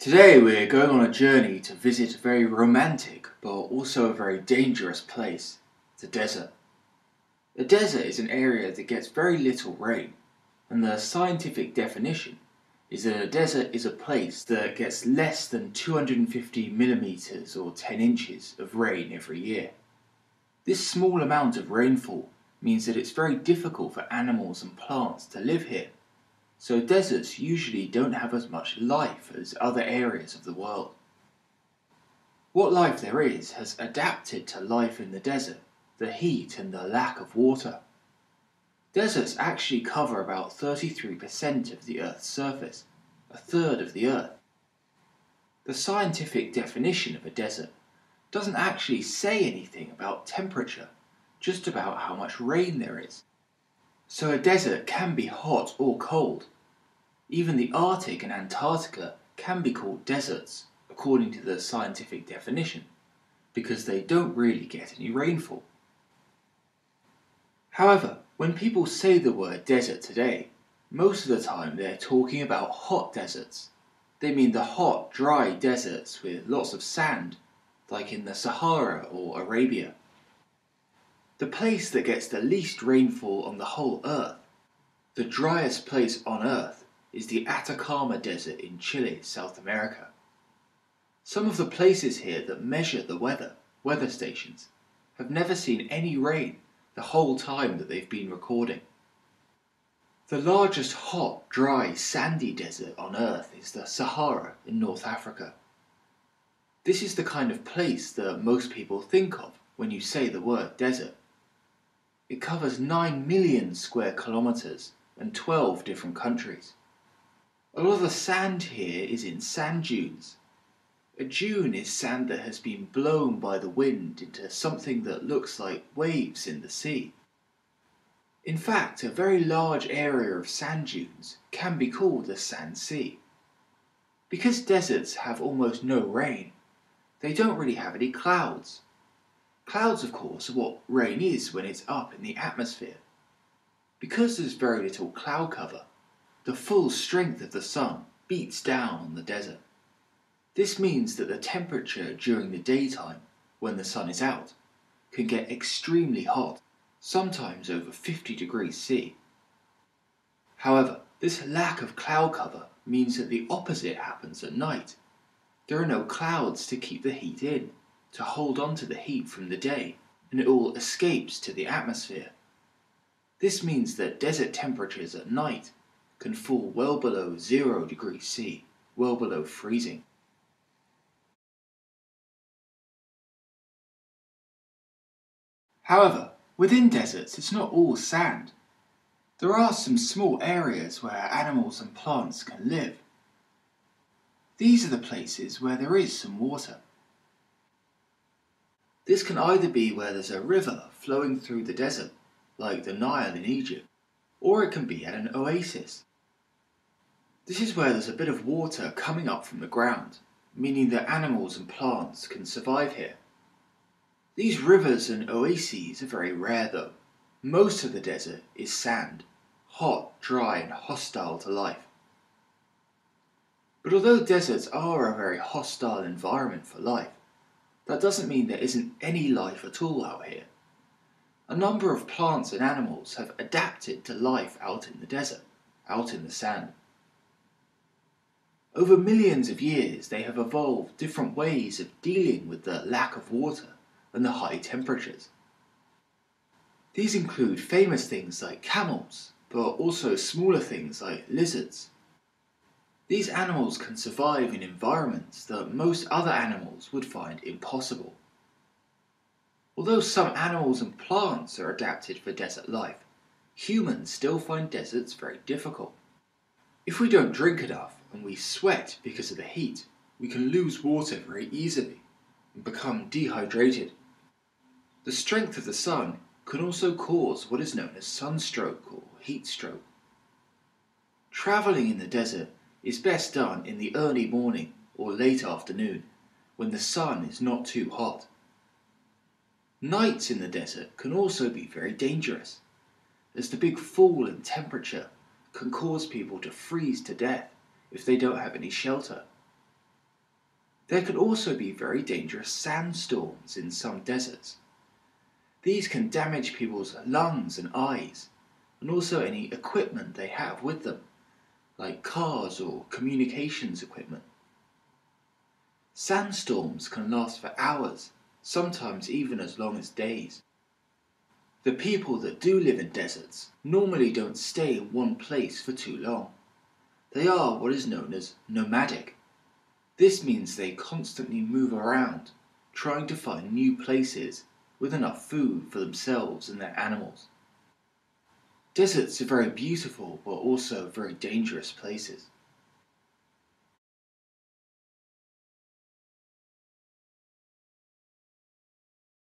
Today we're going on a journey to visit a very romantic but also a very dangerous place, the desert. The desert is an area that gets very little rain, and the scientific definition is that a desert is a place that gets less than 250 millimeters or 10 inches of rain every year. This small amount of rainfall means that it's very difficult for animals and plants to live here. So deserts usually don't have as much life as other areas of the world. What life there is has adapted to life in the desert, the heat and the lack of water. Deserts actually cover about 33% of the Earth's surface, a third of the Earth. The scientific definition of a desert doesn't actually say anything about temperature, just about how much rain there is. So a desert can be hot or cold. Even the Arctic and Antarctica can be called deserts, according to the scientific definition, because they don't really get any rainfall. However, when people say the word desert today, most of the time they're talking about hot deserts. They mean the hot, dry deserts with lots of sand, like in the Sahara or Arabia. The place that gets the least rainfall on the whole Earth, the driest place on Earth, is the Atacama Desert in Chile, South America. Some of the places here that measure the weather stations, have never seen any rain the whole time that they've been recording. The largest hot, dry, sandy desert on Earth is the Sahara in North Africa. This is the kind of place that most people think of when you say the word desert. It covers 9 million square kilometers and 12 different countries. A lot of the sand here is in sand dunes. A dune is sand that has been blown by the wind into something that looks like waves in the sea. In fact, a very large area of sand dunes can be called a sand sea. Because deserts have almost no rain, they don't really have any clouds. Clouds, of course, are what rain is when it's up in the atmosphere. Because there's very little cloud cover, the full strength of the sun beats down on the desert. This means that the temperature during the daytime, when the sun is out, can get extremely hot, sometimes over 50 degrees C. However, this lack of cloud cover means that the opposite happens at night. There are no clouds to keep the heat in, to hold on to the heat from the day, and it all escapes to the atmosphere. This means that desert temperatures at night can fall well below 0 degrees C, well below freezing. However, within deserts it's not all sand. There are some small areas where animals and plants can live. These are the places where there is some water. This can either be where there's a river flowing through the desert, like the Nile in Egypt, or it can be at an oasis. This is where there's a bit of water coming up from the ground, meaning that animals and plants can survive here. These rivers and oases are very rare though. Most of the desert is sand, hot, dry and hostile to life. But although deserts are a very hostile environment for life, that doesn't mean there isn't any life at all out here. A number of plants and animals have adapted to life out in the desert, out in the sand. Over millions of years, they have evolved different ways of dealing with the lack of water and the high temperatures. These include famous things like camels, but also smaller things like lizards. These animals can survive in environments that most other animals would find impossible. Although some animals and plants are adapted for desert life, humans still find deserts very difficult. If we don't drink enough and we sweat because of the heat, we can lose water very easily and become dehydrated. The strength of the sun can also cause what is known as sunstroke or heat stroke. Travelling in the desert is best done in the early morning or late afternoon, when the sun is not too hot. Nights in the desert can also be very dangerous, as the big fall in temperature can cause people to freeze to death if they don't have any shelter. There can also be very dangerous sandstorms in some deserts. These can damage people's lungs and eyes, and also any equipment they have with them, like cars or communications equipment. Sandstorms can last for hours, sometimes even as long as days. The people that do live in deserts normally don't stay in one place for too long. They are what is known as nomadic. This means they constantly move around, trying to find new places with enough food for themselves and their animals. Deserts are very beautiful but also very dangerous places.